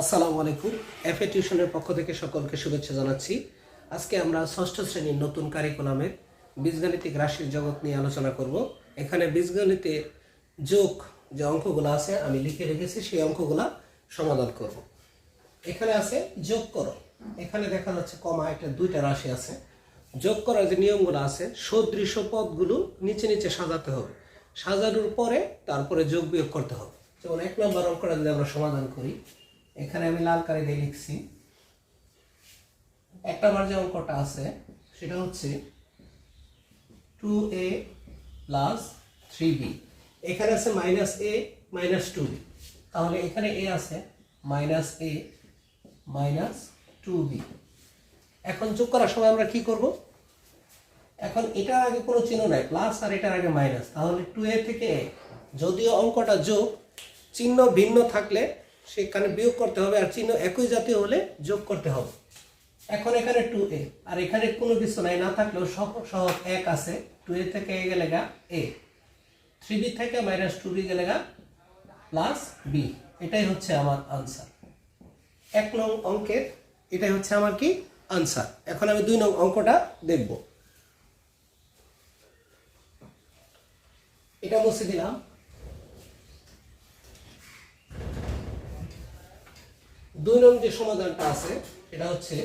আসসালামু আলাইকুম। এফএ টিউশনের পক্ষ থেকে সকলকে শুভেচ্ছা জানাচ্ছি। আজকে আমরা ষষ্ঠ শ্রেণীর নতুন কারিকুলামের বীজগাণিতিক রাশির জগৎ নিয়ে আলোচনা করব। এখানে বীজগণিতের যোগ যে অঙ্কগুলো আছে আমি লিখে রেখেছি, সেই অঙ্কগুলা সমাধান করব। এখানে আছে যোগ করো। এখানে দেখা যাচ্ছে কমা, একটা দুইটা রাশি আছে। যোগ করার যে নিয়মগুলো আছে, সদৃশ পদগুলো নিচে নিচে সাজাতে হবে। সাজানোর পরে তারপরে যোগ বিয়োগ করতে হবে। যেমন 1 নম্বর অঙ্কটা যদি আমরা সমাধান করি, এখানে আমি লাল কালি দিয়ে লিখছি। 1 নম্বর যে অঙ্কটা আছে সেটা হচ্ছে 2a প্লাস 3b। এখানে আছে -a মাইনাস 2b, তাহলে এখানে a আছে -a মাইনাস 2b। এখন যোগ করার সময় আমরা কি করব? এখন এটার আগে কোনো চিহ্ন নাই, প্লাস আর এটার আগে মাইনাস, তাহলে 2a থেকে a। যদিও অঙ্কটা যোগ, চিহ্ন ভিন্ন থাকলে সেখানে বিয়োগ করতে হবে, আর চিহ্ন একই জাতীয় হলে যোগ করতে হবে। এখন এখানে 2a আর এখানে কোনো কিছু নাই, না থাকলেও সহজ 1 আছে। 2a থেকে a গেলে গা a, 3b থেকে -2b গেলে গা প্লাস b। এটাই হচ্ছে আমার আনসার। 1 নং অঙ্কের এটাই হচ্ছে আমার কি আনসার। এখন আমি 2 নং অঙ্কটা দেখব। এটা মুছে দিলাম। 2 নং যে সমাধানটা আছে এটা হচ্ছে,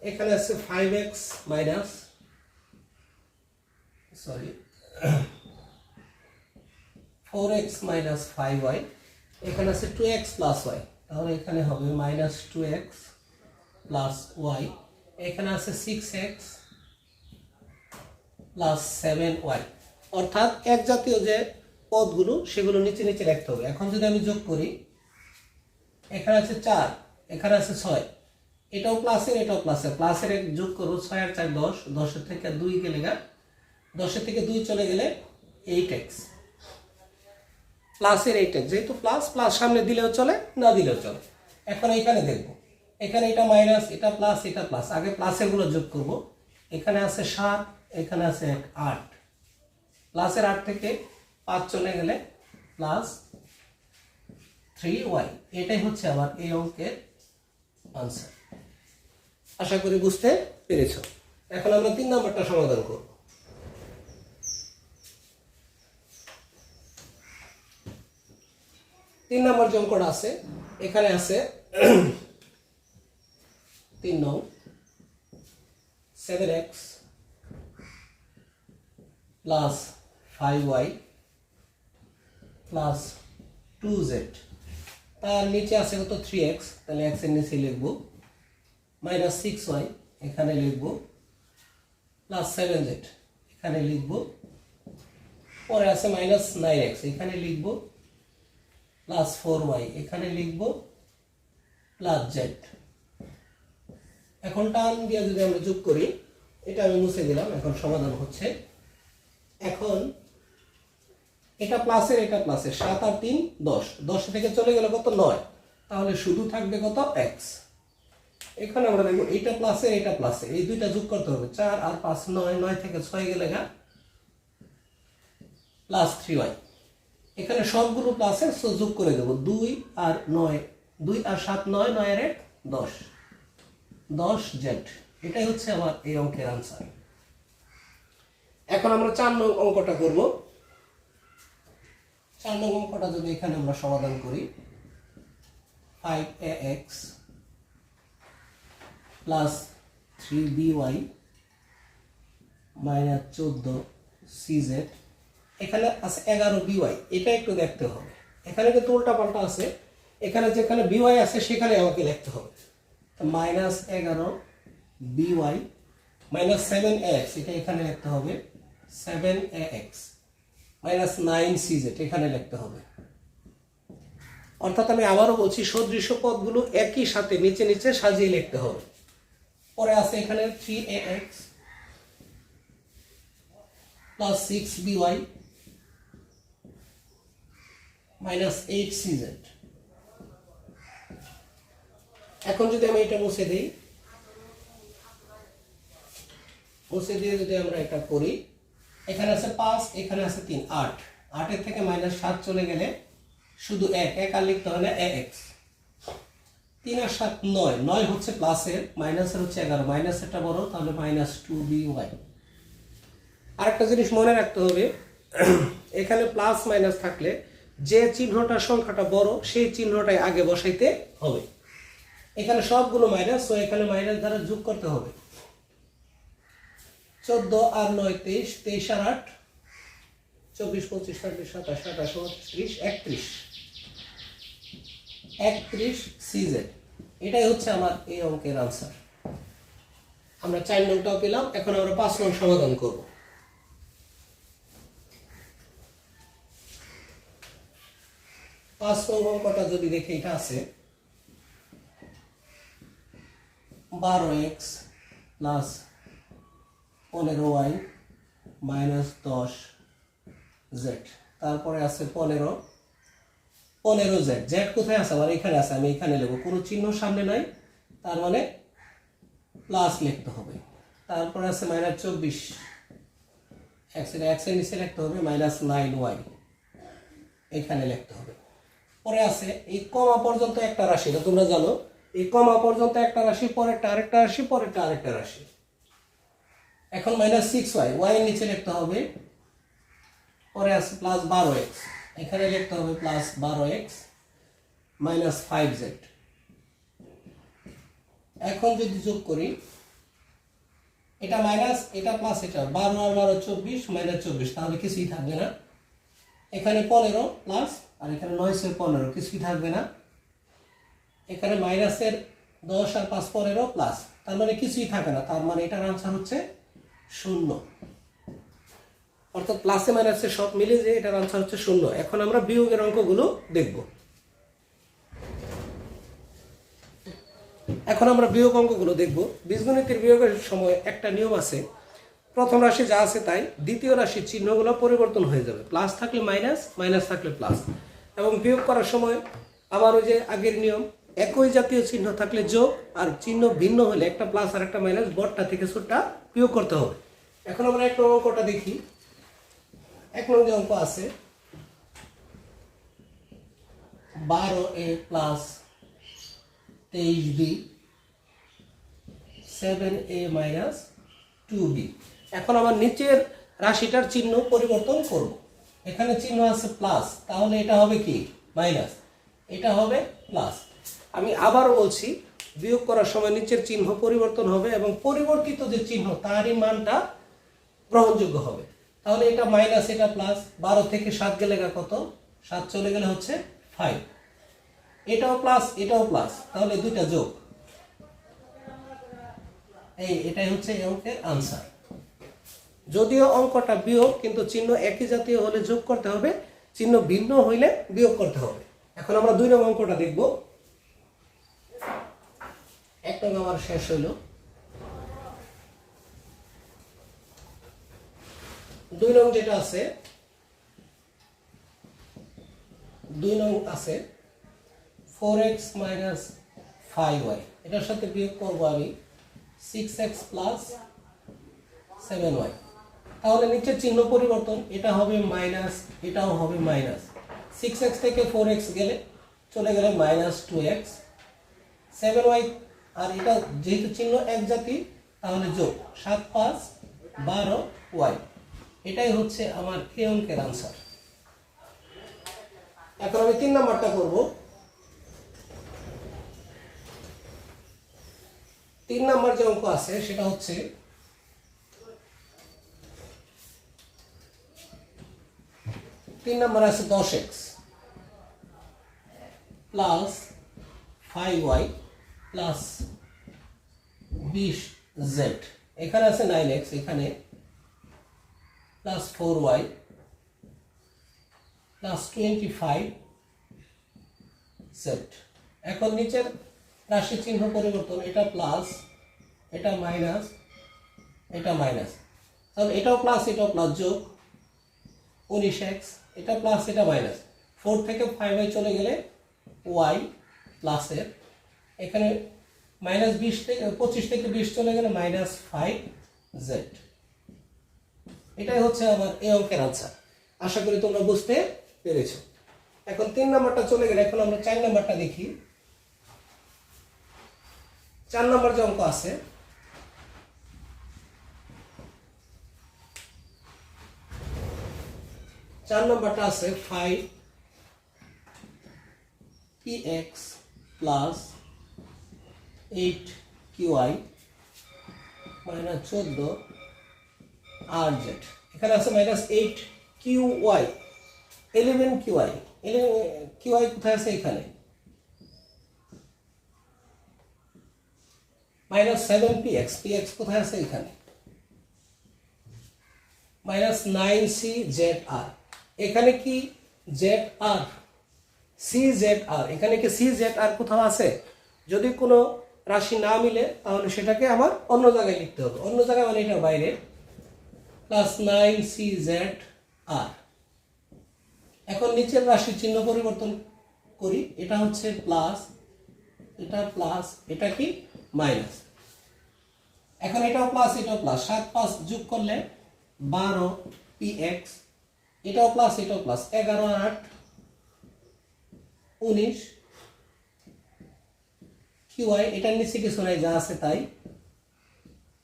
এখানে আছে 5x minus 4x minus 5y। এখানে আছে 2x প্লাস y, তাহলে এখানে হবে -2x প্লাস y। এখানে আছে 6x প্লাস 7y। অর্থাৎ এক জাতীয় যে পদগুলো সেগুলো নিচে নিচে রাখতে হবে। এখন যদি আমি যোগ করি, এখানে আছে 4, এখানে আছে 6, এটাও প্লাসের এটাও প্লাসের, প্লাসের যোগ করবো 6 আর 4 10, 10 থেকে 2 গেলে গা, 10 থেকে 2 চলে গেলে 8x, প্লাসের 8x। যেহেতু প্লাস প্লাস সামনে দিলেও চলে, না দিলেও চলে। এখন এখানে দেখব, এখানে এটা মাইনাস, এটা প্লাস, এটা প্লাস। আগে প্লাসের গুলো যোগ করব। এখানে আছে 7, এখানে আছে 8, প্লাসের 8 থেকে 5 চলে গেলে প্লাস 3y। এটাই হচ্ছে আমার এই অঙ্কের আনসার। আশা করি বুঝতে পেরেছ। এখন আমরা 3 নম্বরটা সমাধান করব। 3 নম্বর যে অঙ্কটা আছে, এখানে আছে 3 নং 7x plus 5y plus 2z। তার নিচে আছে কত 3x, তাহলে x এর নিচে লিখব, মাইনাস 6y এখানে লিখব, প্লাস 7z এখানে লিখব, পরে আছে মাইনাস 9x এখানে লিখব, প্লাস 4y এখানে লিখব, প্লাস z। এখন টান দিয়ে যদি আমরা যোগ করি, এটা আমি মুছে দিলাম। এখন সমাধান হচ্ছে, এখন এটা প্লাসের এটা প্লাসের, 7 আর 3 10, 10 থেকে চলে গেল কত 9, তাহলে শুধু থাকবে কত x। এখানে আমরা দেখব এটা প্লাসের এটা প্লাসের, এই দুইটা যোগ করতে হবে। 4 আর 5 9, 9 থেকে 6 গেলে গা প্লাস 3y। এখানে সবগুলো প্লাসের, সো যোগ করে দেব। 2 আর 9, 2 আর 7 9, 9 আর 1 10, 10z। এটাই হচ্ছে আমার এই অঙ্কের আনসার। এখন আমরা 4 নং অঙ্কটা করব। 4 নং অঙ্কটা যদি এখানে আমরা সমাধান করি, 5ax plus 3by minus 14cz। এখানে আছে 11by, এটা একটু দেখতে হবে। এখানে কিন্তু উল্টা পাল্টা আছে, এখানে যেখানে by আছে সেখানে আমাকে লিখতে হবে। মাইনাস 11by মাইনাস 7ax, এটা এখানে লিখতে হবে 7ax মাইনাস 9cz এখানে লিখতে হবে। অর্থাৎ আমি আবারও বলছি, সদৃশ পদগুলো একই সাথে নিচে নিচে সাজিয়ে লিখতে হবে। পরে আছে এখানে 3ax plus 6by minus 8cz। এখন যদি আমি এটা মুছে দিই, মুছে দিয়ে যদি আমরা এটা করি, এখানে আছে 5, এখানে আছে 3 8, 8 এর থেকে -7 চলে গেলে শুধু এক এক আর লিখতে হয় না, এক্স। 3 আর 7 9, 9 হচ্ছে প্লাসের, মাইনাসের হচ্ছে 11, মাইনাসেরটা বড়, তাহলে -2by। আরেকটা জিনিস মনে রাখতে হবে, এখানে প্লাস মাইনাস থাকলে যে চিহ্নটার সংখ্যাটা বড় সেই চিহ্নটাই আগে বসাইতে হবে। এখানে সবগুলো মাইনাস, তো এখানে মাইনাস দ্বারা যোগ করতে হবে। 14 আর 9 23, 23 আর 8 24, 25, 26, 27, 28, 29, 30, 31 CZ। এটাই হচ্ছে আমার এই অঙ্কের আনসার। আমরা 4 নংটাও পেলাম। এখন আমরা 5 নং সমাধান করব। 5 নং অঙ্কটা যদি দেখি, এটা আছে 12x plus 15y minus 10z। তারপরে আছে 15z। জেড কোথায় আছে? আমার এখানে আছে, আমি এখানে লিখব, কোনো চিহ্ন সামনে নাই, তার মানে প্লাস লিখতে হবে। তারপরে আছে -24, x এর নিচে লিখতে হবে, -9y এখানে লিখতে হবে। পরে আছে এই কমা পর্যন্ত একটা রাশি, এটা তোমরা জানো, এই কমা পর্যন্ত একটা রাশি, পরেরটা আরেকটা রাশি, পরেরটা আরেকটা রাশি। এখন -6y, y এর নিচে লিখতে হবে। পরে আছে +12x, এখানে লিখতে হবে +12x -5z। এখন যদি যোগ করি, এটা মাইনাস, এটা প্লাস, এটা 12 আর 12 24, -24, তাহলে কিছুই থাকবে না। এখানে 15 প্লাস, আর এখানে 9 × 15, কিছুই থাকবে না। এখানে মাইনাসের 10 আর 5 15 প্লাস, তার মানে কিছুই থাকে না, তার মানে এটার আনসার হচ্ছে 0। অর্থাৎ প্লাসে মাইনাসে সব মিলে যে এটার আনসার হচ্ছে 0। এখন আমরা বিয়োগের অঙ্কগুলো দেখব। এখন আমরা বিয়োগ অঙ্কগুলো দেখব। বীজগণিতের বিয়োগের সময় একটা নিয়ম আছে, প্রথম রাশি যা আছে তাই, দ্বিতীয় রাশির চিহ্নগুলো পরিবর্তন হয়ে যাবে, প্লাস থাকলে মাইনাস, মাইনাস থাকলে প্লাস। এবং বিয়োগ করার সময় আবার ওই যে আগের নিয়ম, একই জাতীয় চিহ্ন থাকলে যোগ, আর চিহ্ন ভিন্ন হলে একটা প্লাস আর একটা মাইনাস, বড়টা থেকে ছোটটা বিয়োগ করতে হবে। এখন আমরা একটা অঙ্কটা দেখি। 1 নং যে অঙ্ক আছে, 12a plus 23b 7a minus 2b। এখন আমার নিচের রাশিটার চিহ্ন পরিবর্তন করব। এখানে চিহ্ন আছে প্লাস, তাহলে এটা হবে কি? মাইনাস। এটা হবে প্লাস। আমি আবারও বলছি, বিয়োগ করার সময় নিচের চিহ্ন পরিবর্তন হবে এবং পরিবর্তিত যে চিহ্ন তারই মানটা গ্রহণযোগ্য হবে। তাহলে এটা মাইনাস, এটা প্লাস। 12 থেকে 7 গেলে কত? 7 চলে গেলে হচ্ছে 5। এটাও প্লাস, এটাও প্লাস, তাহলে দুইটা যোগ। এটাই হচ্ছে এই অঙ্কের আনসার। যদিও অঙ্কটা বিয়োগ, কিন্তু চিহ্ন একই জাতীয় হলে যোগ করতে হবে, চিহ্ন ভিন্ন হইলে বিয়োগ করতে হবে। এখন আমরা 2 নং অঙ্কটা দেখব। 1 নং আমার শেষ হইল। 2 নং যেটা আছে, 2 নং আছে 4x মাইনাস 5y, এটার সাথে বিয়োগ করব আমি 6x প্লাস 7y। তাহলে নিচের চিহ্ন পরিবর্তন, এটা হবে মাইনাস, এটাও হবে মাইনাস। 6x থেকে 4x গেলে চলে গেলে -2x, 7y, আর এটা যেহেতু চিহ্ন এক জাতি তাহলে যোগ, 7 5 12y। এটাই হচ্ছে আমার এই অঙ্কের আনসার। এখন আমি 3 নাম্বারটা করব। 3 নাম্বার যে অঙ্ক আছে সেটা হচ্ছে 3 নাম্বার আছে 10x plus 5y plus 20z। এখানে আছে 9x, এখানে প্লাস 4y প্লাস 25z। এখন নিচের রাশি চিহ্ন পরিবর্তন, এটা প্লাস, এটা মাইনাস, এটা মাইনাস, তাহলে এটাও প্লাস, এটাও প্লাস, যোগ 19x, এটা প্লাস, এটা মাইনাস। 4 থেকে 5y চলে গেলে y প্লাসের, এখানে -20 থেকে 25 থেকে 20 চলে গেলে -5z। এটাই হচ্ছে আমার এই অঙ্কের আনসার। আশা করি তোমরা বুঝতে পেরেছো। এখন 3 নাম্বারটা চলে গেলে এখন আমরা 4 নাম্বারটা দেখি। 4 নাম্বার যে অঙ্ক আছে, চার নাম্বারটা আছে 5px plus 8qy minus 14rz। এখানে আছে মাইনাস 8qy 11qy 11qy কোথায় আছে? এখানে মাইনাস 7px px কোথায় আছে? এখানে মাইনাস 9czr। এখানে কি zr czr, এখানে কি czr কোথাও আছে? যদি কোনো রাশি না মিলে তাহলে সেটাকে আমার অন্য জায়গায় লিখতে হবে, অন্য জায়গায় মানে এটা বাইরে। Plus 9czr। এখন নিচের রাশির চিহ্ন পরিবর্তন করি, এটা হচ্ছে প্লাস, এটা প্লাস, এটা কি মাইনাস। এখন এটাও প্লাস এটাও প্লাস, 7 5 যোগ করলে 12px, এটাও প্লাস এটাও প্লাস, 11 8 19 qy, এটার নিচে কিছু নাই, যা আছে তাই,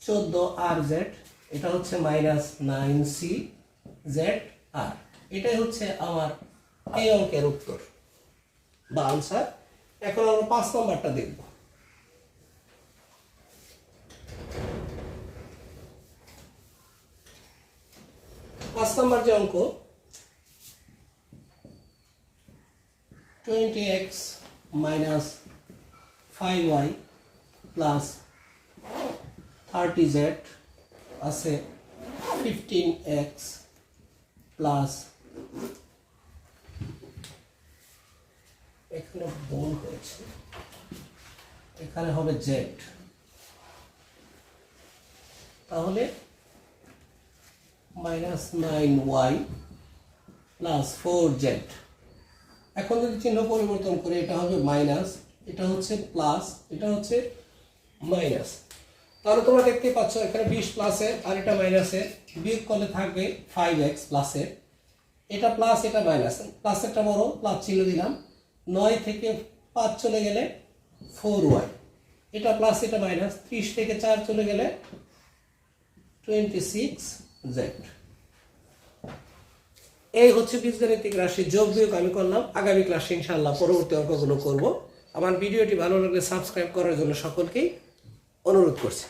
14rz। এটা হচ্ছে মাইনাস 9czr। এটাই হচ্ছে আমার এই অঙ্কের উত্তর বা আনসার। এখন আমরা 5 নাম্বারটা দেখব। 5 নাম্বার যে অঙ্ক, 20x minus 5y plus 30z আছে 15x plus, এখানে বোন হয়েছে, এখানে হবে z, তাহলে মাইনাস 9y প্লাস 4z। এখন যদি চিহ্ন পরিবর্তন করে, এটা হবে মাইনাস, এটা হচ্ছে প্লাস, এটা হচ্ছে মাইনাস। তাহলে তোমরা দেখতেই পাচ্ছ এখানে 20 প্লাসের আর এটা মাইনাসের, বিয়োগ করলে থাকবে 5x প্লাসের, এটা প্লাস এটা মাইনাস, প্লাসেরটা বড়, প্লাস চিহ্ন দিলাম। 9 থেকে 5 চলে গেলে 4y, এটা প্লাস এটা মাইনাস, 30 থেকে 4 চলে গেলে 26z। এই হচ্ছে বীজগণিতিক রাশি যোগ বিয়োগ আমি করলাম। আগামী ক্লাসে ইনশাআল্লাহ পরবর্তী অঙ্কগুলো করব। আমার ভিডিওটি ভালো লাগলে সাবস্ক্রাইব করার জন্য সকলকেই অনুরোধ করছি।